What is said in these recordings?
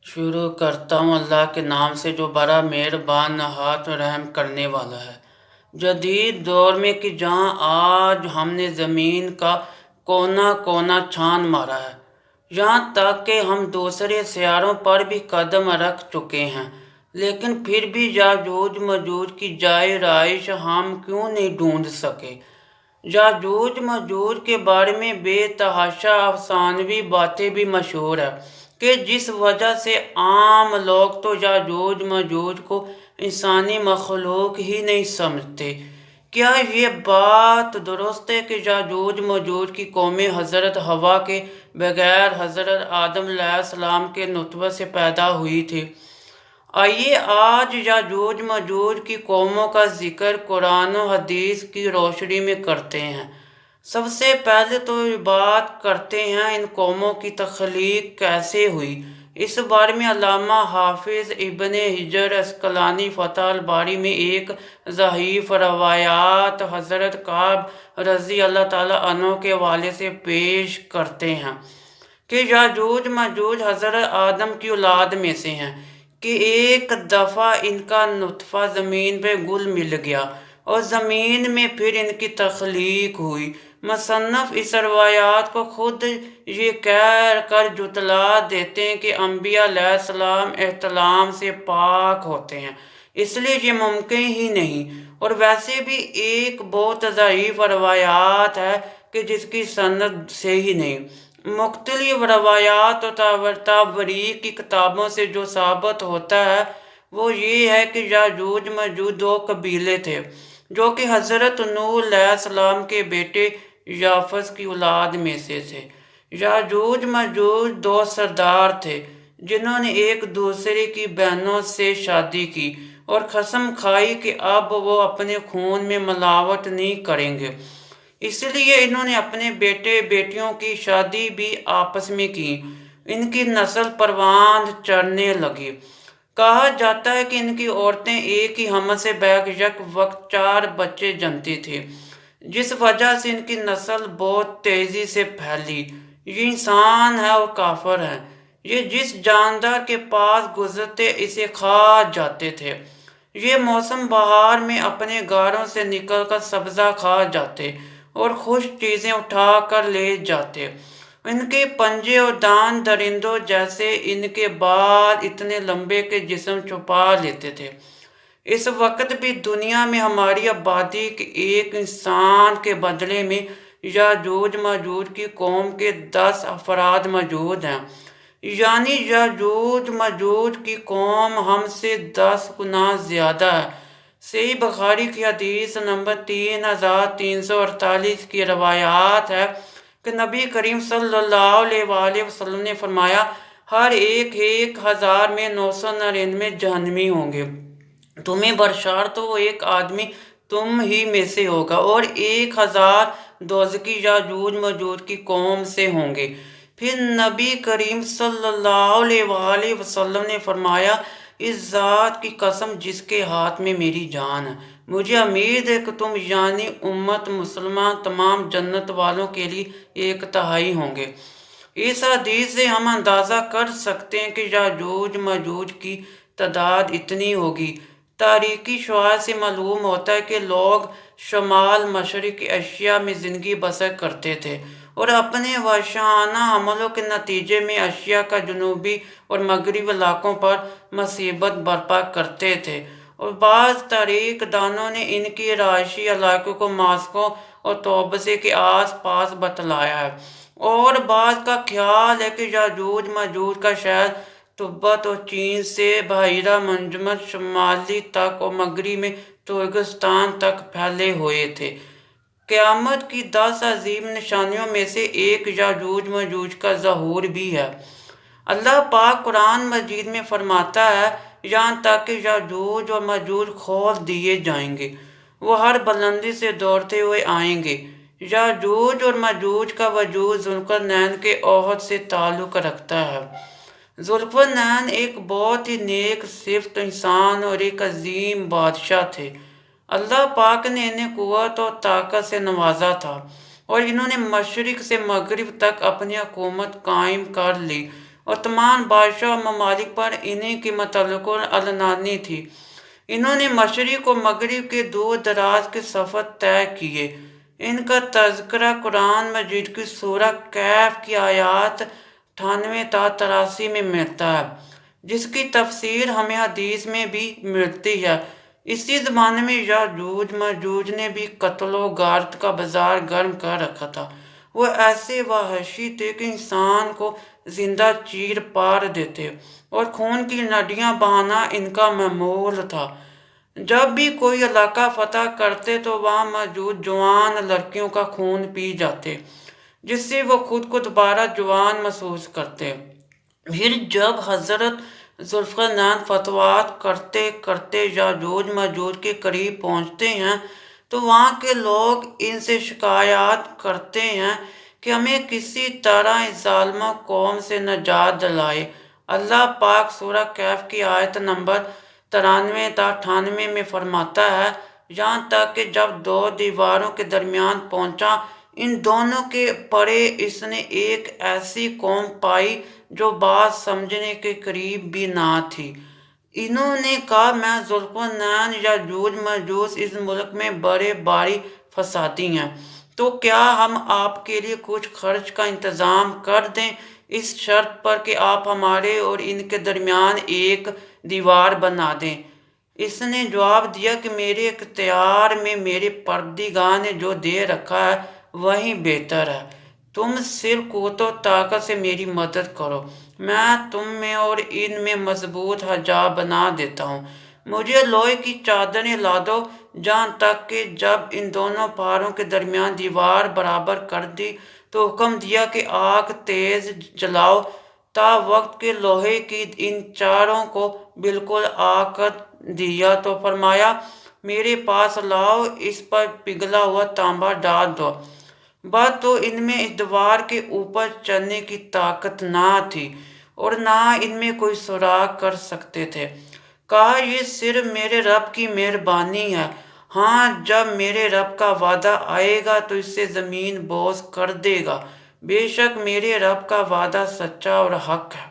شروع کرتا ہوں اللہ کے نام سے جو بڑا مہربان نہایت رحم کرنے والا ہے۔ جدید دور میں کہ جہاں آج ہم نے زمین کا کونا کونا چھان مارا ہے، یہاں تک کہ ہم دوسرے سیاروں پر بھی قدم رکھ چکے ہیں، لیکن پھر بھی یاجوج ماجوج کی جائے رہائش ہم کیوں نہیں ڈھونڈ سکے۔ یاجوج ماجوج کے بارے میں بے تحاشا افسانوی باتیں بھی مشہور ہیں کہ جس وجہ سے عام لوگ تو یاجوج ماجوج کو انسانی مخلوق ہی نہیں سمجھتے۔ کیا یہ بات درست ہے کہ یاجوج ماجوج کی قوم حضرت حوا کے بغیر حضرت آدم علیہ السلام کے نطفے سے پیدا ہوئی تھی؟ آئیے آج یاجوج ماجوج کی قوموں کا ذکر قرآن و حدیث کی روشنی میں کرتے ہیں۔ سب سے پہلے تو بات کرتے ہیں ان قوموں کی تخلیق کیسے ہوئی۔ اس بارے میں علامہ حافظ ابن حجر عسقلانی فتح الباری میں ایک ضعیف روایات حضرت کعب رضی اللہ تعالیٰ عنہ کے حوالے سے پیش کرتے ہیں کہ یاجوج ماجوج حضرت آدم کی اولاد میں سے ہیں کہ ایک دفعہ ان کا نطفہ زمین پہ گل مل گیا اور زمین میں پھر ان کی تخلیق ہوئی۔ مصنف اس روایات کو خود یہ کہہ کر جھٹلا دیتے ہیں کہ انبیاء علیہ السلام احتلام سے پاک ہوتے ہیں، اس لیے یہ ممکن ہی نہیں۔ اور ویسے بھی ایک بہت ضعیف روایات ہے کہ جس کی سند صحیح نہیں۔ مختلف روایات اور تواریخ کی کتابوں سے جو ثابت ہوتا ہے وہ یہ ہے کہ یاجوج ماجوج دو قبیلے تھے جو کہ حضرت نوح علیہ السلام کے بیٹے یافس کی اولاد میں سے تھے۔ یاجوج ماجوج دو سردار تھے جنہوں نے ایک دوسرے کی بہنوں سے شادی کی اور قسم کھائی کہ اب وہ اپنے خون میں ملاوٹ نہیں کریں گے، اس لیے انہوں نے اپنے بیٹے بیٹیوں کی شادی بھی آپس میں کی۔ ان کی نسل پروان چڑھنے لگی۔ کہا جاتا ہے کہ ان کی عورتیں ایک ہی حمل سے بیک یک وقت 4 بچے جنتی تھیں، جس وجہ سے ان کی نسل بہت تیزی سے پھیلی۔ یہ انسان ہے اور کافر ہے، یہ جس جاندار کے پاس گزرتے اسے کھا جاتے تھے۔ یہ موسم بہار میں اپنے غاروں سے نکل کر سبزہ کھا جاتے اور خشک چیزیں اٹھا کر لے جاتے۔ ان کے پنجے اور دان درندوں جیسے، ان کے بال اتنے لمبے کہ جسم چھپا لیتے تھے۔ اس وقت بھی دنیا میں ہماری آبادی کے ایک انسان کے بدلے میں یاجوج ماجوج کی قوم کے 10 افراد موجود ہیں، یعنی یاجوج ماجوج کی قوم ہم سے 10 گنا زیادہ ہے۔ صحیح بخاری کی حدیث نمبر 3348 کی روایات ہے کہ نبی کریم صلی اللہ علیہ وآلہ وسلم نے فرمایا، ہر ایک 1000 میں 999 جہنمی ہوں گے، تمہیں بشارت ہو ایک آدمی تم ہی میں سے ہوگا اور 1000 دوزخی یاجوج ماجوج کی قوم سے ہوں گے۔ پھر نبی کریم صلی اللہ علیہ وآلہ وسلم نے فرمایا، اس ذات کی قسم جس کے ہاتھ میں میری جان ہے، مجھے امید ہے کہ تم یعنی امت مسلمہ تمام جنت والوں کے لیے 1/3 ہوں گے۔ اس حدیث سے ہم اندازہ کر سکتے ہیں کہ یاجوج ماجوج کی تعداد اتنی ہوگی۔ تاریخی شواہد سے معلوم ہوتا ہے کہ لوگ شمال مشرق ایشیا میں زندگی بسر کرتے تھے اور اپنے وحشیانہ حملوں کے نتیجے میں ایشیا کا جنوبی اور مغربی علاقوں پر مصیبت برپا کرتے تھے، اور بعض تاریخ دانوں نے ان کی رہائشی علاقوں کو ماسکو اور توبسے کے آس پاس بتلایا ہے، اور بعض کا خیال ہے کہ یاجوج ماجوج کا شہر تبت اور چین سے بحیرہ منجمد شمالی تک اور مغرب میں ترکستان تک پھیلے ہوئے تھے۔ قیامت کی 10 عظیم نشانیوں میں سے ایک یاجوج ماجوج کا ظہور بھی ہے۔ اللہ پاک قرآن مجید میں فرماتا ہے، یہاں تک کہ یاجوج اور ماجوج کھول دیے جائیں گے، وہ ہر بلندی سے دوڑتے ہوئے آئیں گے۔ یاجوج اور ماجوج کا وجود ذوالقرنین کے عہد سے تعلق رکھتا ہے۔ ذوالقرنین ایک بہت ہی نیک صفت انسان اور ایک عظیم بادشاہ تھے۔ اللہ پاک نے انہیں قوت اور طاقت سے نوازا تھا اور انہوں نے مشرق سے مغرب تک اپنی حکومت قائم کر لی اور تمام بادشاہ اور ممالک پر انہیں کی متعلق العنانی تھی۔ انہوں نے مشرق و مغرب کے دور دراز کے سفر طے کیے۔ ان کا تذکرہ قرآن مجید کی سورہ کہف کی آیات 98 تا 83 میں ملتا ہے، جس کی تفسیر ہمیں حدیث میں بھی ملتی ہے۔ اسی زمانے میں یاجوج ماجوج نے بھی قتل و غارت کا بازار گرم کر رکھا تھا۔ وہ ایسے وحشی تھے کہ انسان کو زندہ چیر پار دیتے، اور خون کی نڈیاں بہانا ان کا معمول تھا۔ جب بھی کوئی علاقہ فتح کرتے تو وہاں موجود جوان لڑکیوں کا خون پی جاتے، جس سے وہ خود کو دوبارہ جوان محسوس کرتے۔ پھر جب حضرت ذوالفقارنین فتوحات کرتے کرتے یاجوج ماجوج کے قریب پہنچتے ہیں تو وہاں کے لوگ ان سے شکایات کرتے ہیں کہ ہمیں کسی طرح اس ظالمہ قوم سے نجات دلائے۔ اللہ پاک سورہ کہف کی آیت نمبر 93 تا 98 میں فرماتا ہے، یہاں تک کہ جب دو دیواروں کے درمیان پہنچا، ان دونوں کے پرے اس نے ایک ایسی قوم پائی جو بات سمجھنے کے قریب بھی نہ تھی۔ انہوں نے کہا، میں ذوالفقارنین یاجوج ماجوج اس ملک میں بڑے بھاری فسادی ہیں، تو کیا ہم آپ کے لیے کچھ خرچ کا انتظام کر دیں، اس شرط پر کہ آپ ہمارے اور ان کے درمیان ایک دیوار بنا دیں؟ اس نے جواب دیا کہ میرے اختیار میں میرے پروردگار نے جو دے رکھا ہے وہی بہتر ہے۔ تم صرف قوت و طاقت سے میری مدد کرو، میں تم میں اور ان میں مضبوط حجاب بنا دیتا ہوں۔ مجھے لوہے کی چادریں لا دو، جہاں تک کہ جب ان دونوں پہاڑوں کے درمیان دیوار برابر کر دی تو حکم دیا کہ آگ تیز جلاؤ، تا وقت کے لوہے کی ان چاروں کو بالکل آ کر دیا تو فرمایا، میرے پاس لاؤ، اس پر پگھلا ہوا تانبا ڈال دو۔ بات تو ان میں اس دیوار کے اوپر چڑھنے کی طاقت نہ تھی اور نہ ان میں کوئی سراغ کر سکتے تھے۔ کہا، یہ صرف میرے رب کی مہربانی ہے، ہاں جب میرے رب کا وعدہ آئے گا تو اس سے زمین بوس کر دے گا، بے شک میرے رب کا وعدہ سچا اور حق ہے۔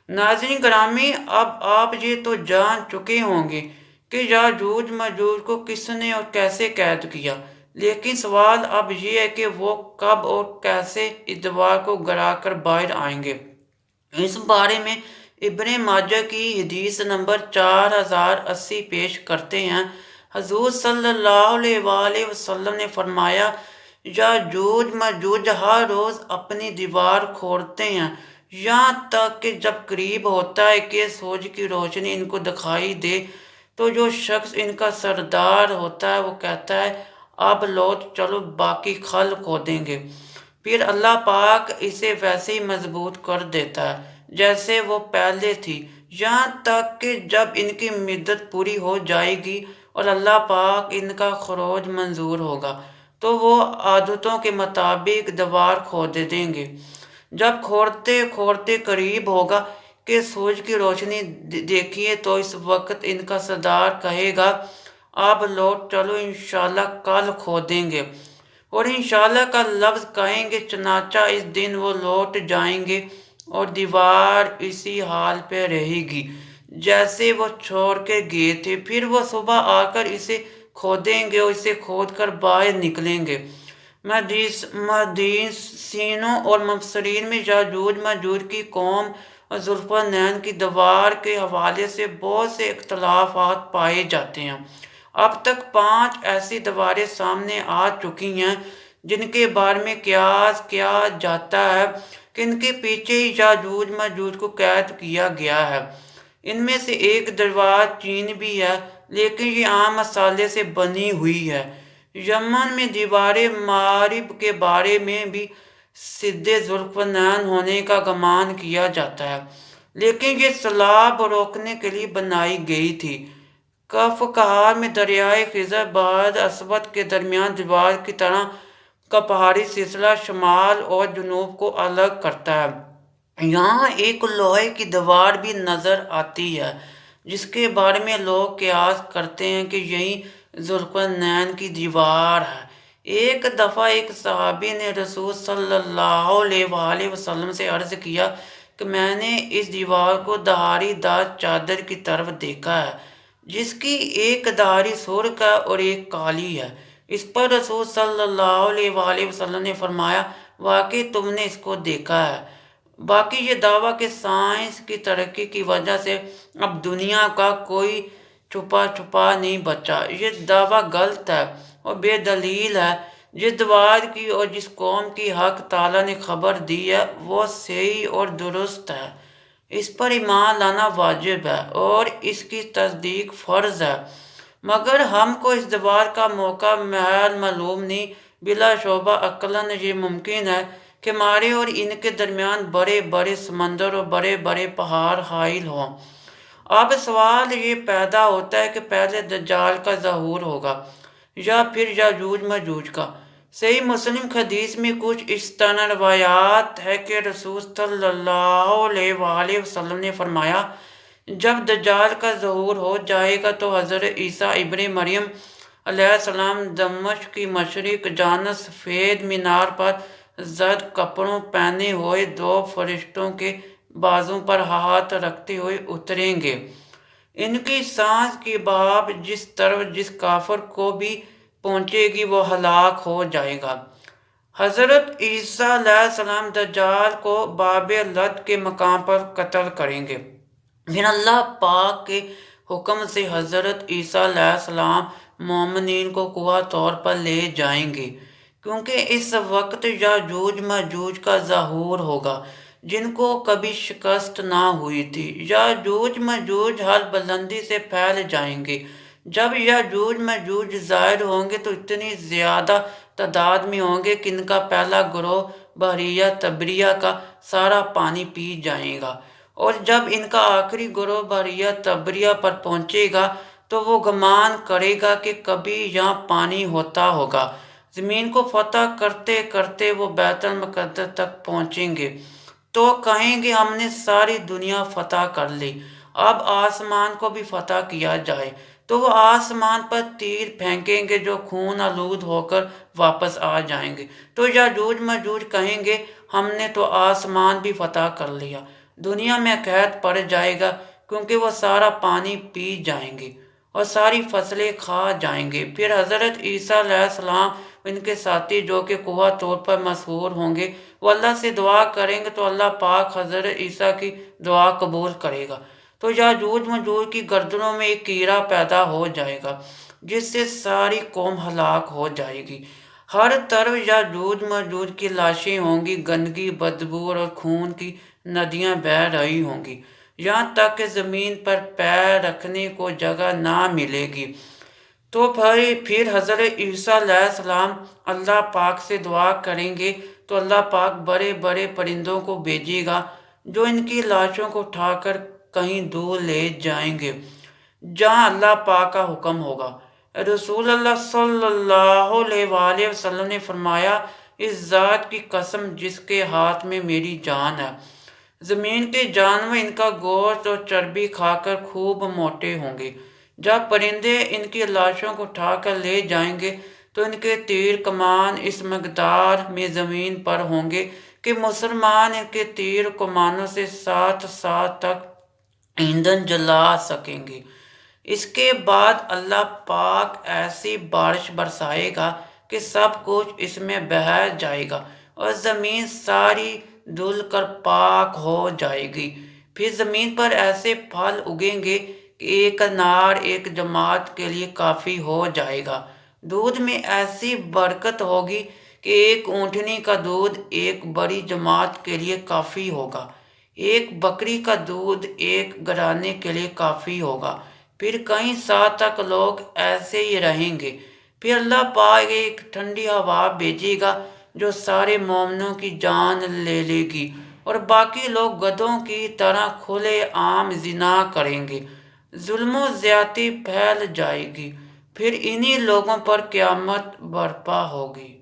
ناظرین گرامی، اب آپ یہ تو جان چکے ہوں گے کہ یاجوج ماجوج کو کس نے اور کیسے قید کیا، لیکن سوال اب یہ ہے کہ وہ کب اور کیسے اس دیوار کو گرا کر باہر آئیں گے۔ اس بارے میں ابن ماجہ کی حدیث نمبر 4080 پیش کرتے ہیں۔ حضور صلی اللہ علیہ وآلہ وسلم نے فرمایا، یاجوج ماجوج ہر روز اپنی دیوار کھودتے ہیں، یہاں تک کہ جب قریب ہوتا ہے کہ سورج کی روشنی ان کو دکھائی دے تو جو شخص ان کا سردار ہوتا ہے وہ کہتا ہے، اب لوٹ چلو، باقی خل کھودیں گے۔ پھر اللہ پاک اسے ویسے ہی مضبوط کر دیتا ہے جیسے وہ پہلے تھی، یہاں تک کہ جب ان کی مدت پوری ہو جائے گی اور اللہ پاک ان کا خروج منظور ہوگا تو وہ عادتوں کے مطابق دیوار کھود دیں گے۔ جب کھودتے کھودتے قریب ہوگا کہ سورج کی روشنی دیکھیے تو اس وقت ان کا سردار کہے گا، اب لوٹ چلو، انشاءاللہ کل کھودیں گے، اور انشاءاللہ کا لفظ کہیں گے، چنانچہ اس دن وہ لوٹ جائیں گے اور دیوار اسی حال پہ رہے گی جیسے وہ چھوڑ کے گئے تھے۔ پھر وہ صبح آ کر اسے کھودیں گے اور اسے کھود کر باہر نکلیں گے۔ محدثینوں اور مفسرین میں یاجوج ماجوج کی قوم اور ذوالفقارنین کی دیوار کے حوالے سے بہت سے اختلافات پائے جاتے ہیں۔ اب تک 5 ایسی دیواریں سامنے آ چکی ہیں جن کے بارے میں قیاس کیا جاتا ہے کہ ان کے پیچھے ہی یاجوج ماجوج کو قید کیا گیا ہے۔ ان میں سے ایک دیوار چین بھی ہے، لیکن یہ عام مسالے سے بنی ہوئی ہے۔ یمن میں دیوار مارب کے بارے میں بھی سد ذوالفقارنین ہونے کا گمان کیا جاتا ہے، لیکن یہ سیلاب روکنے کے لیے بنائی گئی تھی۔ کہف کہار میں دریائے خضر بحر اسود کے درمیان دیوار کی طرح کا پہاڑی سلسلہ شمال اور جنوب کو الگ کرتا ہے۔ یہاں ایک لوہے کی دیوار بھی نظر آتی ہے جس کے بارے میں لوگ قیاس کرتے ہیں کہ یہی ذوالفقارنین کی دیوار ہے۔ ایک دفعہ ایک صحابی نے رسول صلی اللہ علیہ وآلہ وسلم سے عرض کیا کہ میں نے اس دیوار کو دھاری دار چادر کی طرف دیکھا ہے جس کی ایک دھاری سرخ ہے اور ایک کالی ہے۔ اس پر رسول صلی اللہ علیہ وآلہ وسلم نے فرمایا، واقعی تم نے اس کو دیکھا ہے۔ باقی یہ دعویٰ کہ سائنس کی ترقی کی وجہ سے اب دنیا کا کوئی چھپا نہیں بچا، یہ دعویٰ غلط ہے اور بے دلیل ہے۔ جس دیوار کی اور جس قوم کی حق تعالیٰ نے خبر دی ہے وہ صحیح اور درست ہے، اس پر ایمان لانا واجب ہے اور اس کی تصدیق فرض ہے، مگر ہم کو اس دیوار کا موقع محال معلوم نہیں۔ بلا شبہ عقلاً یہ ممکن ہے کہ ہمارے اور ان کے درمیان بڑے بڑے سمندر اور بڑے بڑے پہاڑ حائل ہوں۔ اب سوال یہ پیدا ہوتا ہے کہ پہلے دجال کا ظہور ہوگا یا پھر یاجوج ماجوج کا؟ صحیح مسلم حدیث میں کچھ اس طرح روایات ہے کہ رسول صلی اللہ علیہ وآلہ وسلم نے فرمایا، جب دجال کا ظہور ہو جائے گا تو حضرت عیسیٰ ابن مریم علیہ السلام دمشق کی مشرق جانب سفید مینار پر زرد کپڑوں پہنے ہوئے دو فرشتوں کے بازوں پر ہاتھ رکھتے ہوئے اتریں گے۔ ان کی سانس کی بھاپ جس طرف جس کافر کو بھی پہنچے گی وہ ہلاک ہو جائے گا۔ حضرت عیسیٰ علیہ السلام دجال کو باب لد کے مقام پر قتل کریں گے، پھر اللہ پاک کے حکم سے حضرت عیسیٰ علیہ السلام مومنین کو قوی طور پر لے جائیں گے، کیونکہ اس وقت یاجوج ماجوج کا ظہور ہوگا جن کو کبھی شکست نہ ہوئی تھی۔ یاجوج ماجوج ہر بلندی سے پھیل جائیں گے۔ جب یاجوج ماجوج ظاہر ہوں گے تو اتنی زیادہ تعداد میں ہوں گے کہ ان کا پہلا گروہ بحیرہ طبریہ کا سارا پانی پی جائے گا، اور جب ان کا آخری گروہ بحیرہ طبریہ پر پہنچے گا تو وہ گمان کرے گا کہ کبھی یہاں پانی ہوتا ہوگا۔ زمین کو فتح کرتے کرتے وہ بیت المقدس تک پہنچیں گے تو کہیں گے ہم نے ساری دنیا فتح کر لی، اب آسمان کو بھی فتح کیا جائے۔ تو وہ آسمان پر تیر پھینکیں گے جو خون آلود ہو کر واپس آ جائیں گے۔ تو یاجوج ماجوج کہیں گے ہم نے تو آسمان بھی فتح کر لیا، دنیا میں قحط پڑ جائے گا کیونکہ وہ سارا پانی پی جائیں گے اور ساری فصلیں کھا جائیں گے۔ پھر حضرت عیسیٰ علیہ السلام ان کے ساتھی جو کہ قوی طور پر مشہور ہوں گے وہ اللہ سے دعا کریں گے تو اللہ پاک حضرت عیسیٰ کی دعا قبول کرے گا، تو یاجوج ماجوج کی گردنوں میں ایک کیڑا پیدا ہو جائے گا جس سے ساری قوم ہلاک ہو جائے گی۔ ہر طرف یاجوج ماجوج کی لاشیں ہوں گی، گندگی، بدبو اور خون کی ندیاں بہہ رہی ہوں گی، یہاں تک کہ زمین پر پیر رکھنے کو جگہ نہ ملے گی۔ تو پھر حضرت عیسیٰ علیہ السلام اللہ پاک سے دعا کریں گے تو اللہ پاک بڑے بڑے پرندوں کو بھیجے گا جو ان کی لاشوں کو اٹھا کر کہیں دور لے جائیں گے جہاں اللہ پاک کا حکم ہوگا۔ رسول اللہ صلی اللہ علیہ وآلہ وسلم نے فرمایا، اس ذات کی قسم جس کے ہاتھ میں میری جان ہے، زمین کے جانور ان کا گوشت اور چربی کھا کر خوب موٹے ہوں گے۔ جب پرندے ان کی لاشوں کو اٹھا کر لے جائیں گے تو ان کے تیر کمان اس مقدار میں زمین پر ہوں گے کہ مسلمان ان کے تیر کمانوں سے 7 سال تک ایندھن جلا سکیں گے۔ اس کے بعد اللہ پاک ایسی بارش برسائے گا کہ سب کچھ اس میں بہہ جائے گا اور زمین ساری دھل کر پاک ہو جائے گی۔ پھر زمین پر ایسے پھل اگیں گے کہ ایک انار ایک جماعت کے لیے کافی ہو جائے گا۔ دودھ میں ایسی برکت ہوگی کہ ایک اونٹنی کا دودھ ایک بڑی جماعت کے لیے کافی ہوگا، ایک بکری کا دودھ ایک گھرانے کے لیے کافی ہوگا۔ پھر کئی سال تک لوگ ایسے ہی رہیں گے۔ پھر اللہ پاک ایک ٹھنڈی ہوا بھیجے گا جو سارے مومنوں کی جان لے لے گی اور باقی لوگ گدھوں کی طرح کھلے عام زنا کریں گے، ظلم و زیادتی پھیل جائے گی، پھر انہی لوگوں پر قیامت برپا ہوگی۔